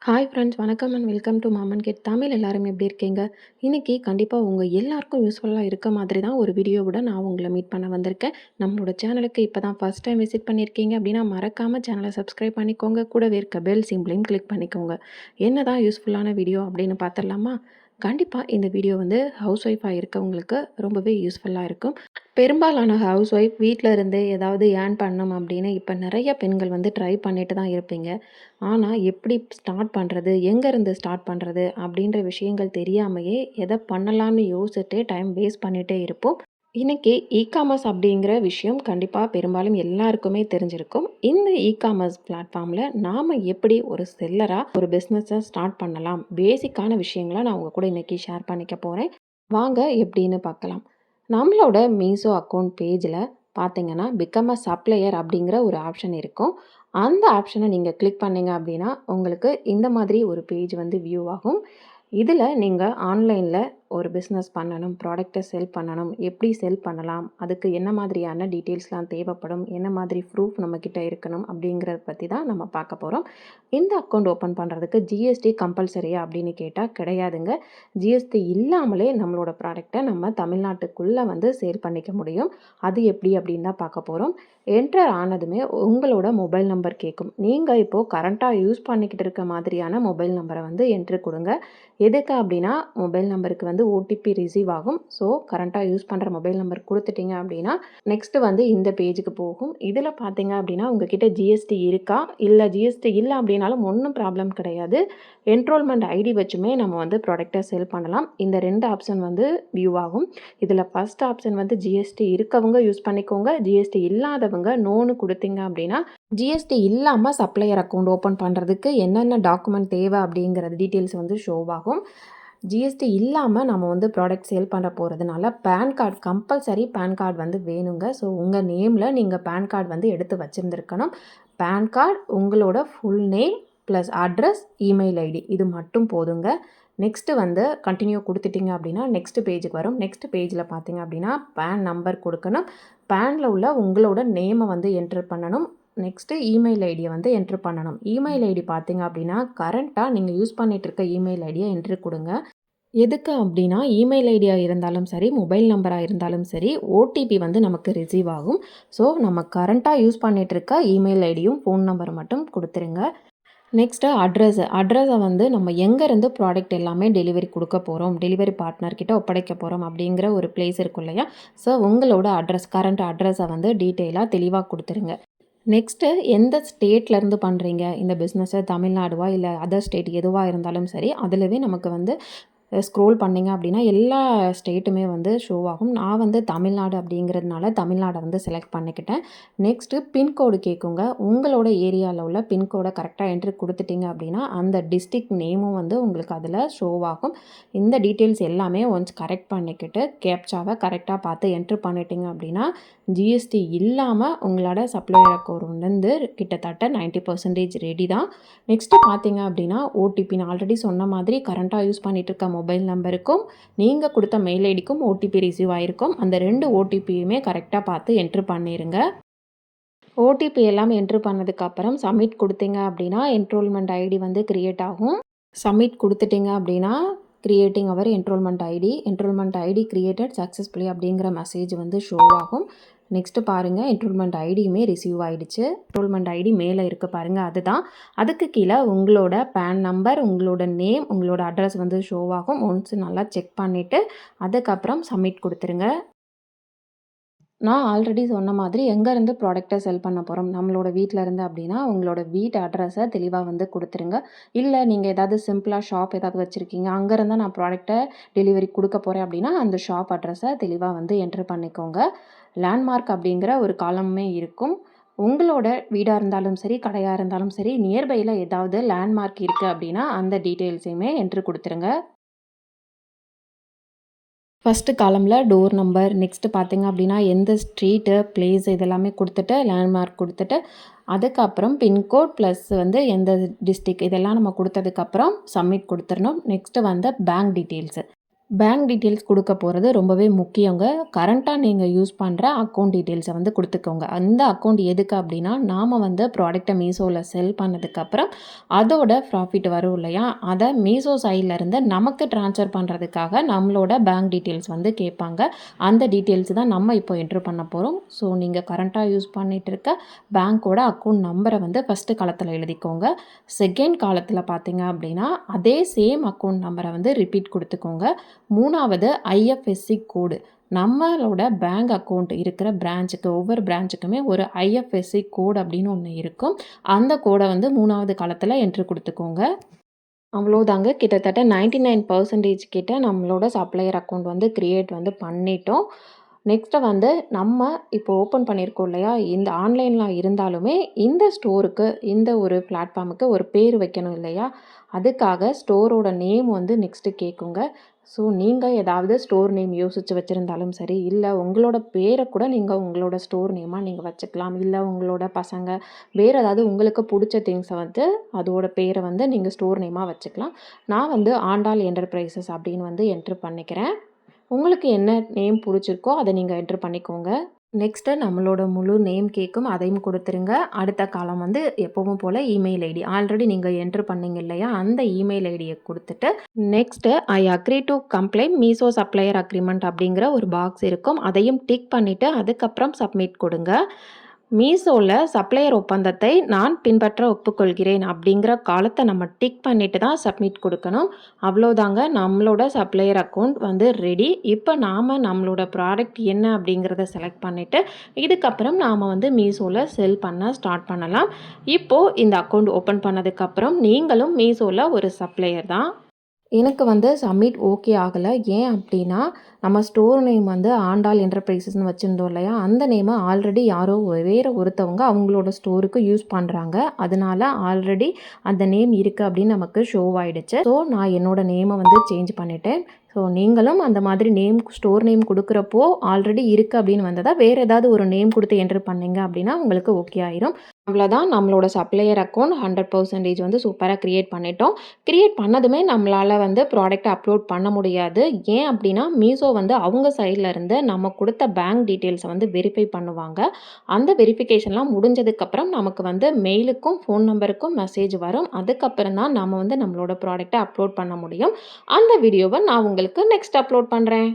Hi friends, வணக்கம் and welcome to மாமன் kit Tamil. எல்லாரும் எப்படி இருக்கீங்க? இன்னைக்கு கண்டிப்பாக உங்கள் எல்லாருக்கும் யூஸ்ஃபுல்லாக இருக்க மாதிரி தான் ஒரு வீடியோவோட நான் உங்களை மீட் பண்ண வந்திருக்கேன். நம்மளோட சேனலுக்கு இப்போ தான் ஃபஸ்ட் டைம் விசிட் பண்ணியிருக்கீங்க அப்படின்னா மறக்காமல் சேனலை சப்ஸ்கிரைப் பண்ணிக்கோங்க. கூடவே இருக்க பெல் சிம்பிளையும் கிளிக் பண்ணிக்கோங்க. என்ன தான் யூஸ்ஃபுல்லான வீடியோ அப்படின்னு பார்த்துடலாமா? கண்டிப்பாக இந்த வீடியோ வந்து ஹவுஸ் ஒய்ஃபாக இருக்கவங்களுக்கு ரொம்பவே யூஸ்ஃபுல்லாக இருக்கும். பெரும்பாலான ஹவுஸ் ஒய்ஃப் வீட்டில் இருந்தே ஏதாவது ஏர்ன் பண்ணணும் அப்படின்னு இப்போ நிறைய பெண்கள் வந்து ட்ரை பண்ணிட்டு தான் இருப்பீங்க. ஆனால் எப்படி ஸ்டார்ட் பண்ணுறது, எங்கேருந்து ஸ்டார்ட் பண்ணுறது அப்படின்ற விஷயங்கள் தெரியாமையே எதை பண்ணலாம்னு யோசிச்சுட்டு டைம் வேஸ்ட் பண்ணிகிட்டே இருப்போம். இன்றைக்கி இகாமர்ஸ் அப்படிங்கிற விஷயம் கண்டிப்பாக பெரும்பாலும் எல்லாருக்குமே தெரிஞ்சிருக்கும். இந்த இகாமர்ஸ் பிளாட்ஃபார்மில் நாம் எப்படி ஒரு செல்லராக ஒரு பிஸ்னஸை ஸ்டார்ட் பண்ணலாம், பேசிக்கான விஷயங்களை நான் உங்கள் கூட இன்றைக்கி ஷேர் பண்ணிக்க போகிறேன். வாங்க எப்படின்னு பார்க்கலாம். நம்மளோட மீஷோ அக்கௌண்ட் பேஜில் பார்த்தீங்கன்னா பிகம் அ சப்ளையர் அப்படிங்கிற ஒரு ஆப்ஷன் இருக்கும். அந்த ஆப்ஷனை நீங்கள் கிளிக் பண்ணீங்க அப்படின்னா உங்களுக்கு இந்த மாதிரி ஒரு பேஜ் வந்து வியூ ஆகும். இதில் நீங்கள் ஆன்லைனில் ஒரு பிஸ்னஸ் பண்ணணும், ப்ராடக்டை செல் பண்ணணும், எப்படி செல் பண்ணலாம், அதுக்கு என்ன மாதிரியான டீட்டெயில்ஸ்லாம் தேவைப்படும், என்ன மாதிரி ப்ரூஃப் நம்மக்கிட்ட இருக்கணும் அப்படிங்கிறத பற்றி தான் நம்ம பார்க்க போகிறோம். இந்த அக்கௌண்ட் ஓப்பன் பண்ணுறதுக்கு ஜிஎஸ்டி கம்பல்சரியா அப்படின்னு கேட்டால் கிடையாதுங்க. ஜிஎஸ்டி இல்லாமலே நம்மளோட ப்ராடக்டை நம்ம தமிழ்நாட்டுக்குள்ளே வந்து சேல் பண்ணிக்க முடியும். அது எப்படி அப்படின்னு தான் பார்க்க போகிறோம். என்டர் ஆனதுமே உங்களோட மொபைல் நம்பர் கேட்கும். நீங்கள் இப்போது கரண்ட்டாக யூஸ் பண்ணிக்கிட்டு இருக்க மாதிரியான மொபைல் நம்பரை வந்து என்ட்ரு கொடுங்க. எதுக்கு அப்படின்னா மொபைல் நம்பருக்கு வந்து ஓடிபி ரிசீவ் ஆகும். ஸோ கரண்ட்டாக யூஸ் பண்ணுற மொபைல் நம்பர் கொடுத்துட்டிங்க அப்படின்னா நெக்ஸ்ட்டு வந்து இந்த பேஜுக்கு போகும். இதில் பார்த்தீங்க அப்படின்னா உங்ககிட்ட ஜிஎஸ்டி இருக்கா, இல்லை ஜிஎஸ்டி இல்லை அப்படின்னாலும் ஒன்றும் ப்ராப்ளம் கிடையாது. என்ரோல்மெண்ட் ஐடி வச்சுமே நம்ம வந்து ப்ராடக்டை செல் பண்ணலாம். இந்த 2 ஆப்ஷன் வந்து வியூ ஆகும். இதில் ஃபஸ்ட் ஆப்ஷன் வந்து ஜிஎஸ்டி இருக்கவங்க யூஸ் பண்ணிக்கோங்க. ஜிஎஸ்டி இல்லாதவங்க நோன்னு கொடுத்தீங்க அப்படின்னா ஜிஎஸ்டி இல்லாமல் சப்ளையர் அக்கௌண்ட் ஓப்பன் பண்ணுறதுக்கு என்னென்ன டாக்குமெண்ட் தேவை அப்படிங்கிறது டீட்டெயில்ஸ் வந்து ஷோ ஆகும். ஜிஎஸ்டி இல்லாமல் நம்ம வந்து ப்ராடக்ட் சேல் பண்ண போகிறதுனால PAN card compulsory PAN card வந்து வேணுங்க. ஸோ உங்கள் நேமில் நீங்கள் பேன் கார்டு வந்து எடுத்து வச்சுருந்துருக்கணும். பேன் கார்டு, உங்களோட full name plus address, email ID இது மட்டும் போதுங்க. நெக்ஸ்ட்டு வந்து கண்டினியூ கொடுத்துட்டிங்க அப்படின்னா நெக்ஸ்ட் பேஜுக்கு வரும். நெக்ஸ்ட் பேஜில் பார்த்தீங்க அப்படின்னா பேன் நம்பர் கொடுக்கணும். பேனில் உள்ள உங்களோட நேமை வந்து என்ட்ரு பண்ணணும். நெக்ஸ்ட்டு இமெயில் ஐடியை வந்து என்ட்ரு பண்ணணும். இமெயில் ஐடி பார்த்தீங்க அப்படின்னா கரண்ட்டாக நீங்கள் யூஸ் பண்ணிகிட்டு இருக்க இமெயில் ஐடியை என்ட்ரு கொடுங்க. எதுக்கு அப்படின்னா இமெயில் ஐடியாக இருந்தாலும் சரி, மொபைல் நம்பராக இருந்தாலும் சரி, ஓடிபி வந்து நமக்கு ரிசீவ் ஆகும். ஸோ நம்ம கரண்ட்டாக யூஸ் பண்ணிகிட்டு இருக்க இமெயில் ஐடியும் ஃபோன் நம்பர் மட்டும் கொடுத்துருங்க. நெக்ஸ்ட்டு அட்ரஸை வந்து நம்ம எங்கேருந்து ப்ராடக்ட் எல்லாமே டெலிவரி கொடுக்க போகிறோம், டெலிவரி பார்ட்னர்கிட்ட ஒப்படைக்க போகிறோம் அப்படிங்கிற ஒரு பிளேஸ் இருக்கும் இல்லையா? ஸோ உங்களோட கரண்ட் அட்ரஸை வந்து டீட்டெயிலாக தெளிவாக கொடுத்துருங்க. நெக்ஸ்ட்டு எந்த ஸ்டேட்லேருந்து பண்ணுறீங்க இந்த பிஸ்னஸை, தமிழ்நாடுவா இல்லை அதர் ஸ்டேட் எதுவாக இருந்தாலும் சரி, அதிலவே நமக்கு வந்து ஸ்க்ரோல் பண்ணிங்க அப்படின்னா எல்லா ஸ்டேட்டுமே வந்து ஷோ ஆகும். நான் வந்து தமிழ்நாடு அப்படிங்கிறதுனால தமிழ்நாடை வந்து செலக்ட் பண்ணிக்கிட்டேன். நெக்ஸ்ட்டு பின்கோடு கேட்குங்க. உங்களோட ஏரியாவில் உள்ள பின்கோடை கரெக்டாக என்ட்ரு கொடுத்துட்டிங்க அப்படின்னா அந்த டிஸ்ட்ரிக்ட் நேமும் வந்து உங்களுக்கு அதில் ஷோ ஆகும். இந்த டீட்டெயில்ஸ் எல்லாமே ஒன்ஸ் கரெக்ட் பண்ணிக்கிட்டு கேப்சாவை கரெக்டாக பார்த்து என்ட்ரு பண்ணிட்டீங்க அப்படின்னா ஜிஎஸ்டி இல்லாமல் உங்களோட சப்ளையர் அக்கௌண்ட் வந்து கிட்டத்தட்ட 90% ரெடி தான். நெக்ஸ்ட்டு பார்த்தீங்க அப்படின்னா ஓடிபி நான் ஆல்ரெடி சொன்ன மாதிரி கரண்ட்டாக யூஸ் பண்ணிகிட்டு இருக்க மொபைல் நம்பருக்கும் நீங்கள் கொடுத்த மெயில் ஐடிக்கும் ஓடிபி ரிசீவ் ஆகிருக்கும். அந்த 2 ஓடிபியுமே கரெக்டாக பார்த்து என்ட்ரு பண்ணிடுங்க. ஓடிபி எல்லாம் என்ட்ரு பண்ணதுக்கப்புறம் சப்மிட் கொடுத்தீங்க அப்படின்னா என்ரோல்மெண்ட் ஐடி வந்து க்ரியேட் ஆகும். சப்மிட் கொடுத்துட்டிங்க அப்படின்னா கிரியேட்டிங் அவர் என்ரோல்மெண்ட் ஐடி கிரியேட்டட் சக்ஸஸ்ஃபுல்லி அப்படிங்கிற மெசேஜ் வந்து ஷோ ஆகும். நெக்ஸ்ட்டு பாருங்கள், என்ரோல்மெண்ட் ஐடியுமே ரிசீவ் ஆகிடுச்சு. என்ரோல்மெண்ட் ஐடி மேலே இருக்குது பாருங்கள், அதுதான். அதுக்கு கீழே உங்களோட பேன் நம்பர், உங்களோட நேம், உங்களோட அட்ரஸ் வந்து ஷோ ஆகும். ஒன்ஸ் நல்லா செக் பண்ணிவிட்டு அதுக்கப்புறம் சப்மிட் கொடுத்துருங்க. நான் ஆல்ரெடி சொன்ன மாதிரி எங்கேருந்து ப்ராடக்ட்டை செல் பண்ண போகிறோம், நம்மளோட வீட்டில் இருந்து அப்படின்னா உங்களோட வீட்டு அட்ரஸை தெளிவாக வந்து கொடுத்துருங்க. இல்லை நீங்கள் ஏதாவது சிம்பிளாக ஷாப் ஏதாவது வச்சுருக்கீங்க, அங்கேருந்து நான் ப்ராடக்ட்டை டெலிவரி கொடுக்க போகிறேன் அப்படின்னா அந்த ஷாப் அட்ரஸை தெளிவாக வந்து என்ட்ரு பண்ணிக்கோங்க. லேண்ட்மார்க் அப்படிங்கிற ஒரு காலமுமே இருக்கும். உங்களோட வீடாக இருந்தாலும் சரி, கடையாக இருந்தாலும் சரி, நியர்பையில் ஏதாவது லேண்ட்மார்க் இருக்குது அப்படின்னா அந்த டீட்டெயில்ஸையுமே என்ட்ரு கொடுத்துருங்க. ஃபஸ்ட்டு காலமில் டோர் நம்பர், நெக்ஸ்ட்டு பார்த்தீங்க அப்படின்னா எந்த ஸ்ட்ரீட்டு, பிளேஸ் இதெல்லாமே கொடுத்துட்டு லேண்ட்மார்க் கொடுத்துட்டு அதுக்கப்புறம் பின்கோட் ப்ளஸ் வந்து எந்த டிஸ்ட்ரிக் இதெல்லாம் நம்ம கொடுத்ததுக்கப்புறம் சப்மிட் கொடுத்துடணும். நெக்ஸ்ட்டு வந்து பேங்க் டீட்டெயில்ஸு. பேங்க் டீட்டெயில்ஸ் குடுக்க போறது ரொம்பவே முக்கியங்க. கரண்ட்டா நீங்க யூஸ் பண்ற அக்கவுண்ட் டீட்டெயில்ஸ வந்து குடுத்துக்கோங்க. அந்த அக்கவுண்ட் எதுக்கு அப்டின்னா, நாம வந்து ப்ராடக்ட்ட மீஷோல செல் பண்ணதுக்கப்புறம், அதோட ப்ராஃபிட் வரும் இல்லையா? அத மீஷோ சைட்ல இருந்து நமக்கு ட்ரான்ஸ்ஃபர் பண்றதுக்காக நம்மளோட பேங்க் டீட்டெயில்ஸ் வந்து கேட்பாங்க. அந்த டீட்டெயில்ஸ் தான் நம்ம இப்போ என்டர் பண்ண போறோம். ஸோ நீங்க கரண்ட்டா யூஸ் பண்ணிட்டு இருக்க பேங்க்கோட அக்கவுண்ட் நம்பர வந்து ஃபர்ஸ்ட்டு காலத்துல எழுதிக்கோங்க. செகண்ட் காலத்துல பார்த்தீங்க அப்டின்னா, அதே சேம் அக்கவுண்ட் நம்பர வந்து ரிப்பீட் குடுத்துக்கோங்க. 3வது ஐஎஃப்எஸ்சி கோடு. நம்மளோட பேங்க் அக்கவுண்ட் இருக்கிற பிரான்ச்சுக்கு ஒவ்வொரு பிரான்ச்சுக்குமே ஒரு ஐஎஃப்எஸ்சி கோடு அப்படின்னு ஒண்ணு இருக்கும். அந்த கோட வந்து 3வது காலத்துல என்ட்ரு குடுத்துக்கோங்க. அவ்வளோதாங்க. கிட்டத்தட்ட 99% கிட்ட நம்மளோட சப்ளையர் அக்கவுண்ட் வந்து கிரியேட் வந்து பண்ணிட்டோம். நெக்ஸ்ட்டு வந்து நம்ம இப்போ ஓப்பன் பண்ணியிருக்கோம் இல்லையா? இந்த ஆன்லைன்ல இருந்தாலுமே இந்த ஸ்டோருக்கு, இந்த ஒரு பிளாட்ஃபார்முக்கு ஒரு பேர் வைக்கணும் இல்லையா? அதுக்காக ஸ்டோரோட நேம் வந்து நெக்ஸ்ட்டு கேட்குங்க. ஸோ நீங்க ஏதாவது ஸ்டோர் நேம் யோசிச்சு வச்சிருந்தாலும் சரி, இல்ல உங்களோட பேர கூட நீங்க உங்களோட ஸ்டோர் நேமா நீங்க வச்சுக்கலாம். இல்ல உங்களோட பசங்க வேற ஏதாவது உங்களுக்கு புடிச்ச திங்ஸ வந்து அதோட பேர வந்து நீங்க ஸ்டோர் நேமா வச்சுக்கலாம். நான் வந்து ஆண்டாள் என்டர்பிரைசஸ் அப்படின்னு வந்து என்டர் பண்ணிக்கிறேன். உங்களுக்கு என்ன நேம் புடிச்சிருக்கோ அத நீங்க என்டர் பண்ணிக்கோங்க. நெக்ஸ்ட்டு நம்மளோட முழு நேம் கேட்கும். அதையும் குடுத்துருங்க. அடுத்த காலம் வந்து எப்பவும் போல இமெயில் ஐடி. ஆல்ரெடி நீங்க என்டர் பண்ணீங்க இல்லையா? அந்த இமெயில் ஐடிய குடுத்துட்டு, next I agree to comply Meesho supplier agreement அப்படிங்கிற ஒரு பாக்ஸ் இருக்கும். அதையும் டிக் பண்ணிட்டு, அதுக்கப்புறம் சப்மிட் கொடுங்க. மீஷோல சப்ளையர் ஒப்பந்தத்தை நான் பின்பற்ற ஒப்புக்கொள்கிறேன் அப்படிங்கிற காலத்த நம்ம டிக் பண்ணிட்டு தான் சப்மிட் கொடுக்கணும். அவ்வளோதாங்க, நம்மளோட சப்ளையர் அக்கவுண்ட் வந்து ரெடி. இப்போ நாம நம்மளோட ப்ராடக்ட் என்ன அப்படிங்கிறத செலக்ட் பண்ணிட்டு, இதுக்கப்புறம் நாம வந்து மீஷோல செல் பண்ண ஸ்டார்ட் பண்ணலாம். இப்போ இந்த அக்கவுண்ட் ஓப்பன் பண்ணதுக்கப்புறம் நீங்களும் மீஷோல ஒரு சப்ளையர் தான். எனக்கு வந்து சப்மிட் ஓகே ஆகல. ஏன் அப்டின்னா, நம்ம ஸ்டோர் நேம் வந்து ஆண்டாள் என்டர்பிரைசஸ்ன்னு வச்சிருந்தோம் இல்லையா? அந்த நேம ஆல்ரெடி யாரோ வேற ஒருத்தவங்க அவங்களோட ஸ்டோருக்கு யூஸ் பண்றாங்க. அதனால ஆல்ரெடி அந்த நேம் இருக்கு அப்டின்னு நமக்கு ஷோ ஆயிடுச்சு. ஸோ நான் என்னோட நேம வந்து சேஞ்ச் பண்ணிட்டேன். ஸோ நீங்களும் அந்த மாதிரி நேம் ஸ்டோர் நேம் குடுக்குறப்போ ஆல்ரெடி இருக்கு அப்டின்னு வந்ததா, வேற ஏதாவது ஒரு நேம் குடுத்து என்டர் பண்ணீங்க அப்டின்னா உங்களுக்கு ஓகே ஆயிரும். அவ்வளோதான், நம்மளோட சப்ளையர் அக்கவுண்ட் 100% வந்து சூப்பரா கிரியேட் பண்ணிட்டோம். கிரியேட் பண்ணதுமே நம்மளால வந்து ப்ராடக்ட்ட அப்லோட் பண்ண முடியாது. ஏன் அப்டின்னா, மீஷோ வந்து அவங்க சைட்ல இருந்து நம்ம குடுத்த பேங்க் டீட்டெயில்ஸ வந்து வெரிஃபை பண்ணுவாங்க. அந்த வெரிஃபிகேஷன்லாம் முடிஞ்சதுக்கப்புறம் நமக்கு வந்து மெயிலுக்கும், ஃபோன் நம்பருக்கும் மெசேஜ் வரும். அதுக்கப்புறம் தான் நம்ம வந்து நம்மளோட ப்ராடக்ட்ட அப்லோட் பண்ண முடியும். அந்த வீடியோவ நான் உங்களுக்கு நெக்ஸ்ட் அப்லோட் பண்றேன்.